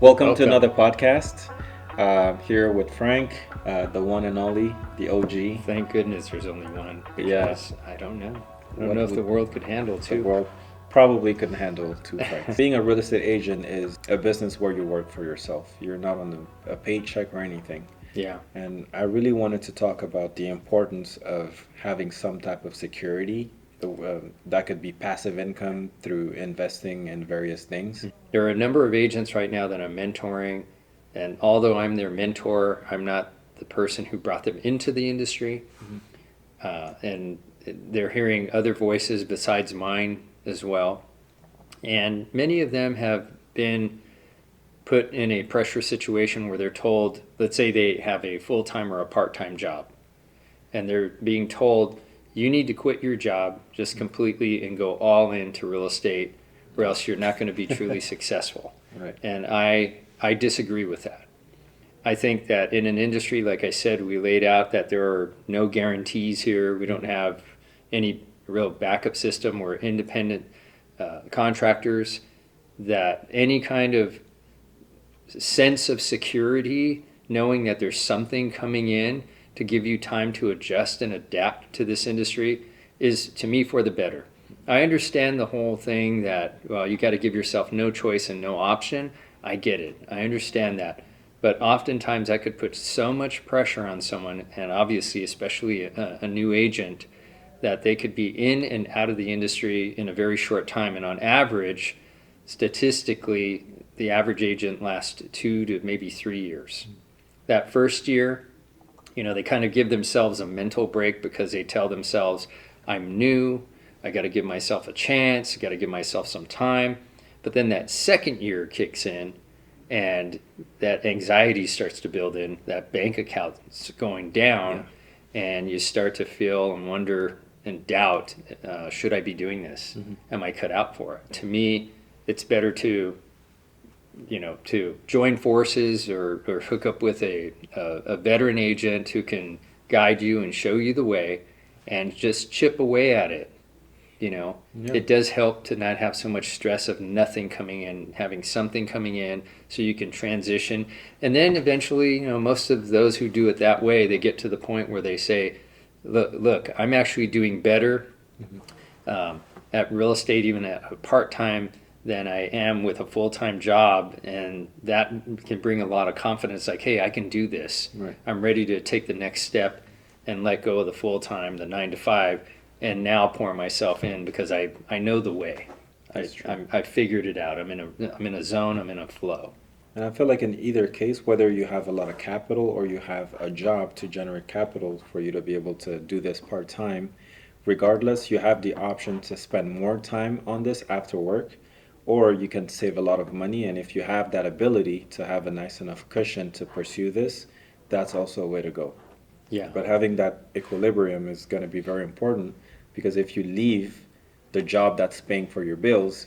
Welcome to another podcast. Here with Frank, the one and only, the OG. Thank goodness there's only one. Yeah. Because I don't know. I don't know if the world could handle The two. world probably couldn't handle two Franks. Being a real estate agent is a business where you work for yourself. You're not on a paycheck or anything. Yeah. And I really wanted to talk about the importance of having some type of security. That could be passive income through investing in various things. There are a number of agents right now that I'm mentoring, and although I'm their mentor, I'm not the person who brought them into the industry. And they're hearing other voices besides mine as well. And many of them have been put in a pressure situation where they're told, let's say they have a full-time or a part-time job, and they're being told, you need to quit your job just completely and go all into real estate, or else you're not going to be truly successful. Right. And I disagree with that. I think that in an industry, like I said, we laid out that there are no guarantees here. We don't have any real backup system. We're independent contractors, that any kind of sense of security, knowing that there's something coming in to give you time to adjust and adapt to this industry, is, to me, for the better. I understand the whole thing that, well, you got to give yourself no choice and no option. I get it. I understand that. But oftentimes I could put so much pressure on someone, and obviously especially a new agent, that they could be in and out of the industry in a very short time. And on average, statistically, the average agent lasts 2 to maybe 3 years. That first year, they kind of give themselves a mental break because they tell themselves, I'm new, I got to give myself a chance, I got to give myself some time. But then that second year kicks in, and that anxiety starts to build in, that bank account's going down, and you start to feel and wonder and doubt, should I be doing this? Am I cut out for it? To me, it's better to join forces or hook up with a veteran agent who can guide you and show you the way and just chip away at it. It does help to not have so much stress of nothing coming in, having something coming in so you can transition. And then eventually, most of those who do it that way, they get to the point where they say, look, I'm actually doing better at real estate, even at a part-time, than I am with a full-time job, and that can bring a lot of confidence, like, hey, I can do this. Right. I'm ready to take the next step and let go of the full-time, the 9 to 5, and now pour myself in because I know the way. I figured it out. I'm in a zone, I'm in a flow. And I feel like in either case, whether you have a lot of capital or you have a job to generate capital for you to be able to do this part-time, regardless, you have the option to spend more time on this after work, or you can save a lot of money. And if you have that ability to have a nice enough cushion to pursue this, that's also a way to go. Yeah. But having that equilibrium is going to be very important, because if you leave the job that's paying for your bills,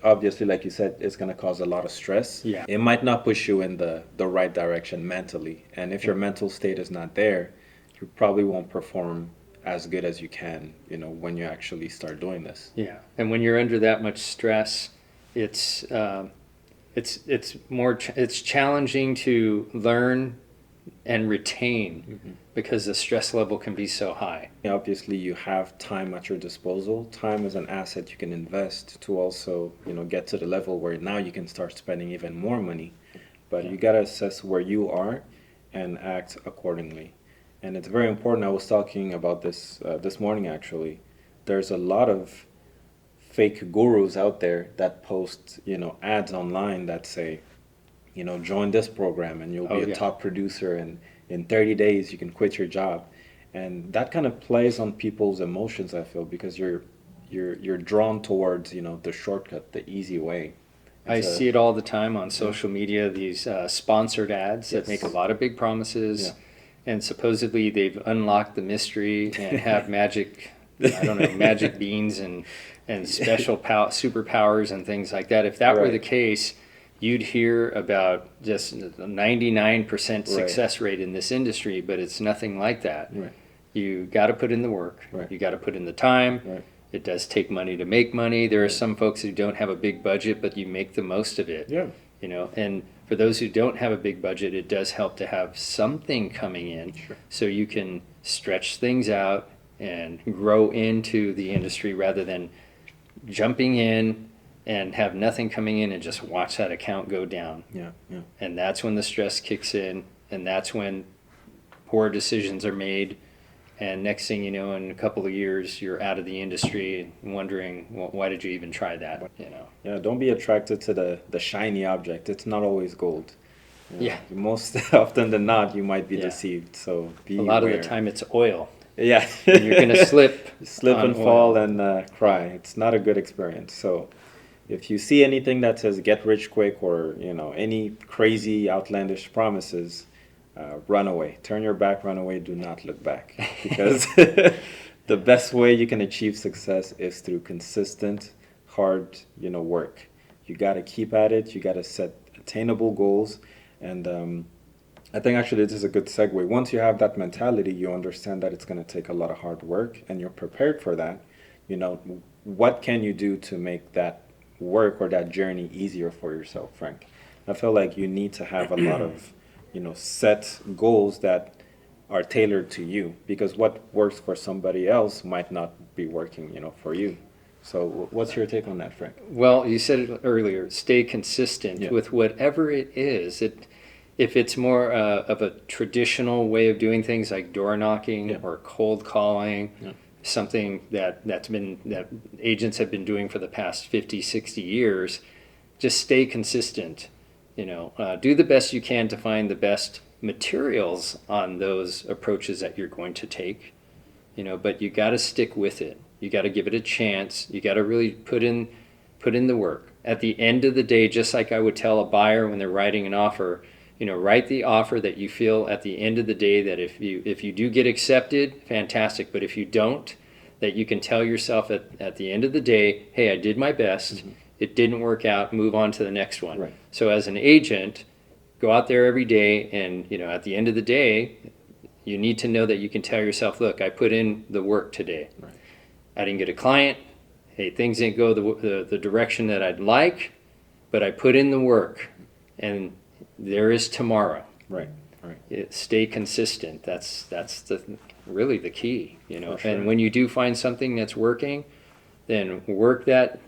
obviously, like you said, it's going to cause a lot of stress. Yeah. It might not push you in the right direction mentally. And if your mental state is not there, you probably won't perform as good as you can, when you actually start doing this. Yeah. And when you're under that much stress, it's challenging to learn and retain because the stress level can be so high. Obviously, you have time at your disposal. Time is an asset you can invest to also, get to the level where now you can start spending even more money. But you got to assess where you are and act accordingly. And it's very important. I was talking about this this morning, actually. There's a lot of fake gurus out there that post, ads online that say, join this program and you'll be a top producer, and in 30 days you can quit your job. And that kind of plays on people's emotions, I feel, because you're drawn towards, the shortcut, the easy way. I see it all the time on social media, these sponsored ads that make a lot of big promises, and supposedly they've unlocked the mystery and have magic, magic beans and special superpowers and things like that. If that were the case, you'd hear about just a 99% success rate in this industry, but it's nothing like that. Right. You got to put in the work. Right. You got to put in the time. Right. It does take money to make money. There are some folks who don't have a big budget, but you make the most of it. Yeah. And for those who don't have a big budget, it does help to have something coming in, Sure. so you can stretch things out and grow into the industry rather than jumping in and have nothing coming in and just watch that account go down. Yeah, yeah. And that's when the stress kicks in, and that's when poor decisions are made. And next thing you know, in a couple of years, you're out of the industry and wondering, well, why did you even try that? You know? Yeah, don't be attracted to the shiny object. It's not always gold. You know, Yeah. most often than not, you might be Yeah. deceived. So be A lot of aware. the time, it's oil. Yeah. And you're gonna slip Slip on and fall oil. and cry. It's not a good experience. So if you see anything that says get rich quick or, any crazy outlandish promises, run away. Turn your back, run away, do not look back. Because the best way you can achieve success is through consistent, hard, work. You got to keep at it. You got to set attainable goals. And I think actually this is a good segue. Once you have that mentality, you understand that it's going to take a lot of hard work and you're prepared for that. What can you do to make that work or that journey easier for yourself, Frank? I feel like you need to have a lot of set goals that are tailored to you, because what works for somebody else might not be working, for you. So what's your take on that, Frank? Well, you said it earlier, stay consistent Yeah. with whatever it is. If it's more of a traditional way of doing things like door knocking Yeah. or cold calling, Yeah. something that agents have been doing for the past 50, 60 years, just stay consistent. Do the best you can to find the best materials on those approaches that you're going to take. But you got to stick with it. You got to give it a chance. You got to really put in the work. At the end of the day, just like I would tell a buyer when they're writing an offer, write the offer that you feel at the end of the day that if you do get accepted, fantastic. But if you don't, that you can tell yourself at the end of the day, hey, I did my best. Mm-hmm. It didn't work out, move on to the next one. Right. So as an agent, go out there every day and, at the end of the day, you need to know that you can tell yourself, look, I put in the work today. Right. I didn't get a client. Hey, things didn't go the direction that I'd like, but I put in the work, and there is tomorrow. Right. Stay consistent. That's really the key, For sure. And when you do find something that's working, then work that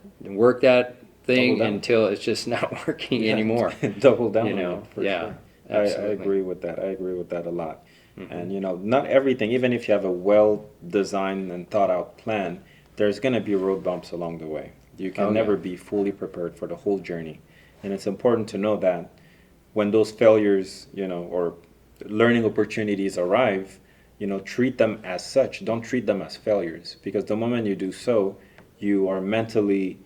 thing until it's just not working anymore. Double down on it, for yeah, sure. I absolutely. agree with that. I agree with that a lot. Mm-hmm. And not everything, even if you have a well designed and thought out plan, there's going to be road bumps along the way. You can never be fully prepared for the whole journey. And it's important to know that when those failures, or learning opportunities arrive, treat them as such. Don't treat them as failures, because the moment you do so, you are mentally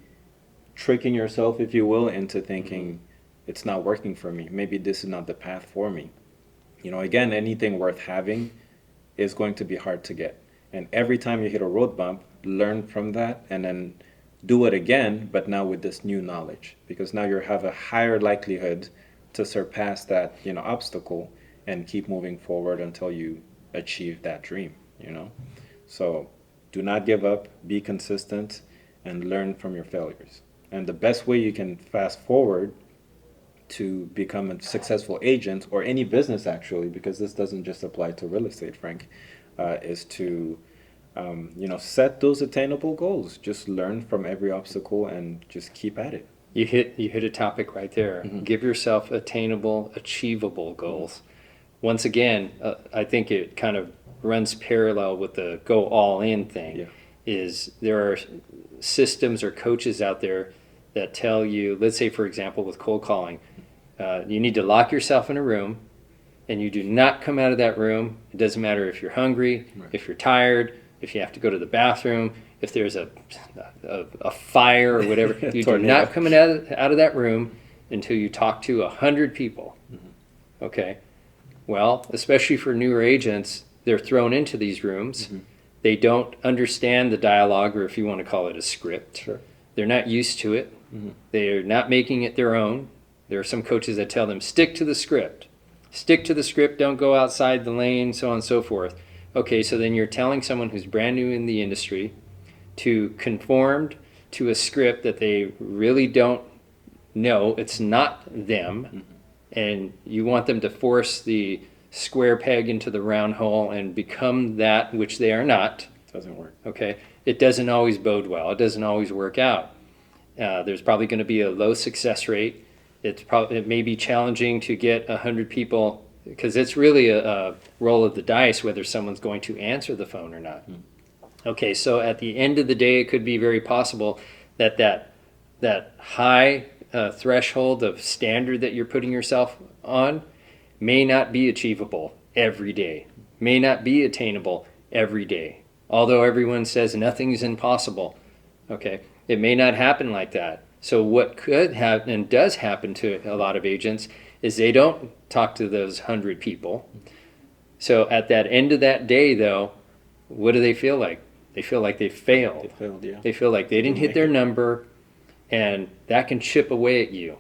tricking yourself, if you will, into thinking it's not working for me. Maybe this is not the path for me. Again, anything worth having is going to be hard to get. And every time you hit a road bump, learn from that and then do it again, but now with this new knowledge, because now you have a higher likelihood to surpass that, obstacle and keep moving forward until you achieve that dream, So do not give up, be consistent, and learn from your failures. And the best way you can fast forward to become a successful agent, or any business actually, because this doesn't just apply to real estate, Frank, is to set those attainable goals. Just learn from every obstacle and just keep at it. You hit a topic right there. Mm-hmm. Give yourself attainable, achievable goals. Once again, I think it kind of runs parallel with the go all in thing. Yeah. Is there are systems or coaches out there that tell you, let's say for example with cold calling, you need to lock yourself in a room, and you do not come out of that room. It doesn't matter if you're hungry, Right. if you're tired, if you have to go to the bathroom, if there's a fire or whatever. You do Tornado. not come out of that room until you talk to 100 people. Mm-hmm. Okay. Well, especially for newer agents, they're thrown into these rooms. Mm-hmm. They don't understand the dialogue, or if you want to call it a script. Sure. They're not used to it. Mm-hmm. They're not making it their own. There are some coaches that tell them, stick to the script. Stick to the script, don't go outside the lane, so on and so forth. Okay, so then you're telling someone who's brand new in the industry to conform to a script that they really don't know. It's not them. Mm-hmm. and you want them to force the square peg into the round hole and become that which they are not, Doesn't work. okay, it doesn't always bode well. It doesn't always work out. There's probably going to be a low success rate. It may be challenging to get 100 people, because it's really a roll of the dice whether someone's going to answer the phone or not. Okay, so at the end of the day, it could be very possible that that high threshold of standard that you're putting yourself on may not be achievable every day, may not be attainable every day. Although everyone says nothing's impossible, okay, it may not happen like that. So what could happen and does happen to a lot of agents is they don't talk to those 100 people. So at that end of that day, though, what do they feel like? They feel like they failed. They failed, yeah. They feel like they didn't hit their number, and that can chip away at you.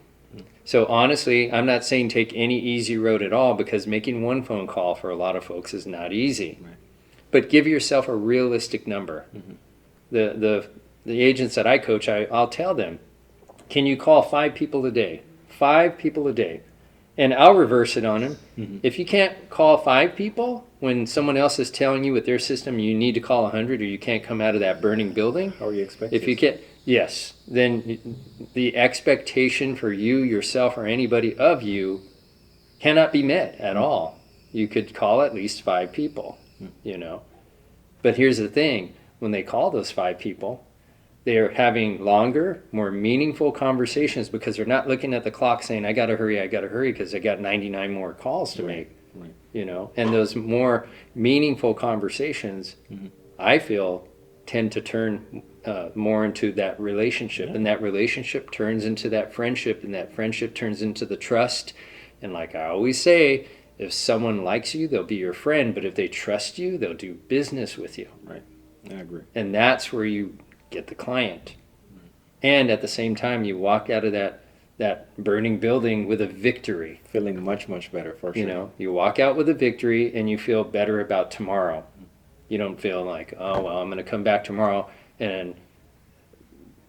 So honestly, I'm not saying take any easy road at all, because making one phone call for a lot of folks is not easy. Right. But give yourself a realistic number. The agents that I coach, I'll tell them, can you call 5 people a day? 5 people a day. And I'll reverse it on them. If you can't call 5 people when someone else is telling you with their system you need to call 100, or you can't come out of that burning building, How are you expected? if you can't, yes, then the expectation for you, yourself, or anybody of you cannot be met at all. You could call at least 5 people, you know. But here's the thing, when they call those 5 people, they're having longer, more meaningful conversations, because they're not looking at the clock saying, I gotta hurry, because I got 99 more calls to make, Right. you know. And those more meaningful conversations, I feel, tend to turn more into that relationship, and that relationship turns into that friendship, and that friendship turns into the trust. And like I always say, if someone likes you, they'll be your friend, but if they trust you, they'll do business with you. Right. I agree. And that's where you get the client. And at the same time, you walk out of that burning building with a victory. Feeling much, much better, for sure. You know, you walk out with a victory, and you feel better about tomorrow. You don't feel like, oh, well, I'm going to come back tomorrow and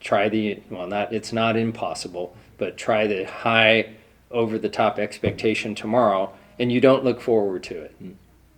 try it's not impossible, but try the high, over the top expectation tomorrow, and you don't look forward to it.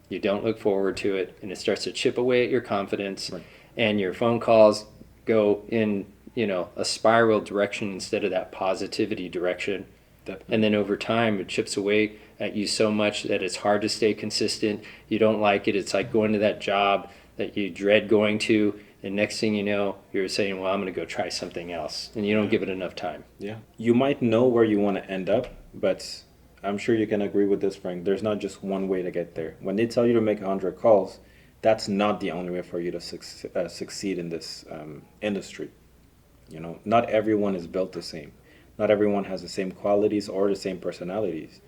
You don't look forward to it, and it starts to chip away at your confidence, Right. and your phone calls go in, you know, a spiral direction instead of that positivity direction. Definitely. And then over time, it chips away at you so much that it's hard to stay consistent. You don't like it. It's like going to that job that you dread going to, and next thing you know, you're saying, well, I'm going to go try something else, and you don't give it enough time. Yeah. You might know where you want to end up, but I'm sure you can agree with this, Frank. There's not just one way to get there. When they tell you to make 100 calls, that's not the only way for you to succeed in this industry. You know, not everyone is built the same. Not everyone has the same qualities or the same personalities.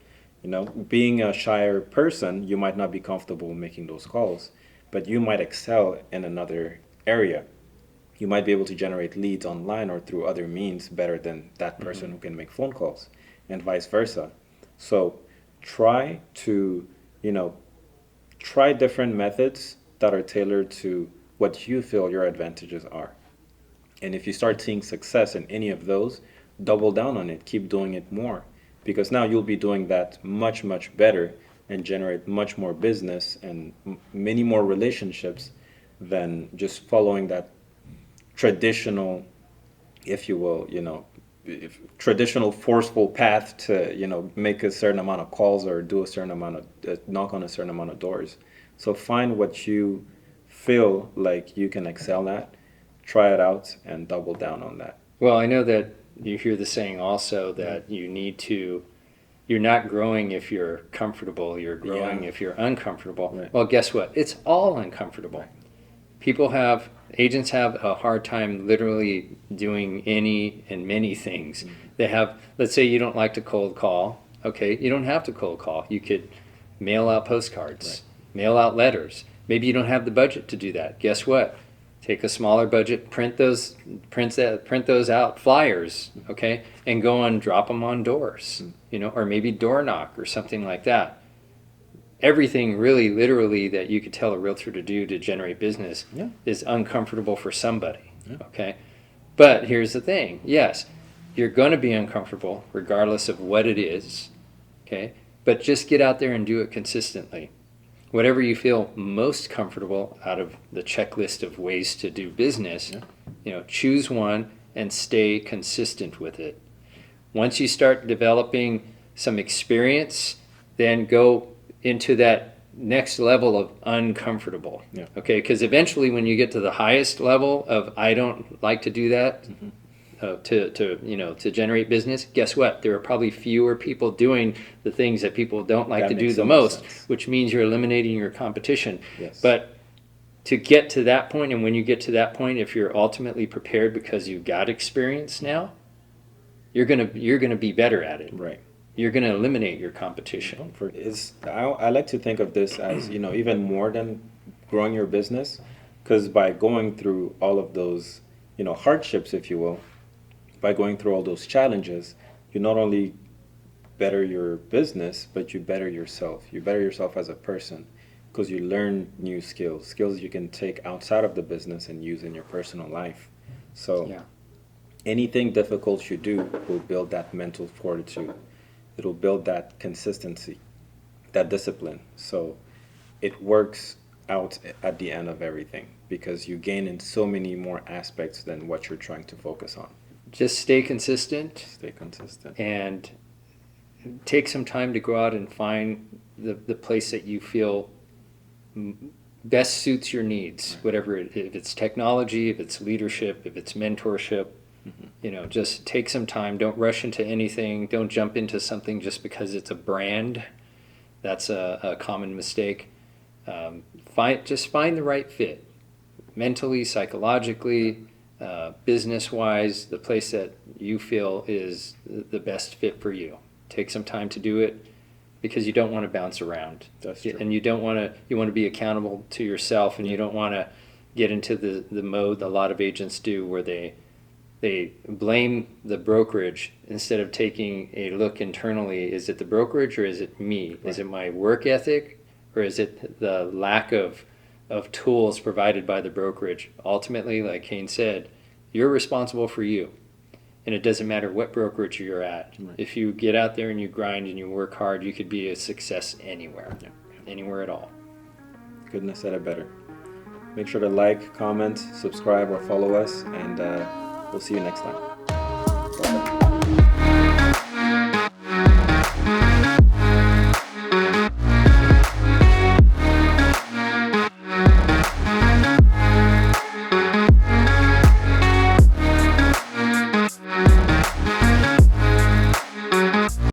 You know, being a shyer person, you might not be comfortable making those calls, but you might excel in another area. You might be able to generate leads online or through other means better than that person who can make phone calls, and vice versa. So try to, you know, try different methods that are tailored to what you feel your advantages are. And if you start seeing success in any of those, double down on it, keep doing it more, because now you'll be doing that much, much better and generate much more business and many more relationships than just following that traditional, if you will, you know, traditional forceful path to, you know, make a certain amount of calls or do a certain amount of knock on a certain amount of doors. So find what you feel like you can excel at, try it out, and double down on that. Well, I know that you hear the saying also that you're not growing if you're comfortable, you're growing if you're uncomfortable. Right. Well, guess what? It's all uncomfortable. Agents have a hard time literally doing any and many things. They have, let's say you don't like to cold call. Okay, you don't have to cold call. You could mail out postcards, mail out letters. Maybe you don't have the budget to do that. Guess what? Take a smaller budget, print those out, flyers, okay, and go and drop them on doors, you know, or maybe door knock or something like that. Everything really, literally, that you could tell a realtor to do to generate business is uncomfortable for somebody, okay? But here's the thing, yes, you're going to be uncomfortable regardless of what it is, Okay? But just get out there and do it consistently. Whatever you feel most comfortable out of the checklist of ways to do business, choose one and stay consistent with it. Once you start developing some experience, then go into that next level of uncomfortable. Yeah. Okay, because eventually when you get to the highest level of I don't like to do that, to generate business, guess what? There are probably fewer people doing the things that people don't like That to do makes the so much most, sense. which means you're eliminating your competition. Yes. But to get to that point, and when you get to that point, if you're ultimately prepared because you've got experience now, you're gonna be better at it. Right. You're gonna eliminate your competition. I like to think of this as, even more than growing your business, because by going through all of those, hardships, if you will, by going through all those challenges, you not only better your business, but you better yourself. You better yourself as a person because you learn new skills you can take outside of the business and use in your personal life. So Yeah. anything difficult you do will build that mental fortitude. It'll build that consistency, that discipline. So it works out at the end of everything because you gain in so many more aspects than what you're trying to focus on. Just stay consistent Stay consistent. and take some time to go out and find the place that you feel best suits your needs, whatever if it's technology, if it's leadership, if it's mentorship. Just take some time. Don't rush into anything. Don't jump into something just because it's a brand. That's a common mistake. Find the right fit, mentally, psychologically, business-wise, the place that you feel is the best fit for you. Take some time to do it because you don't want to bounce around. That's true. And you want to be accountable to yourself, and you don't want to get into the mode a lot of agents do where they blame the brokerage instead of taking a look internally. Is it the brokerage or is it me? Is it my work ethic or is it the lack of tools provided by the brokerage? Ultimately, like Kane said, you're responsible for you. And it doesn't matter what brokerage you're at. Right. If you get out there and you grind and you work hard, you could be a success anywhere, anywhere at all. Couldn't have said it better. Make sure to like, comment, subscribe, or follow us, and we'll see you next time.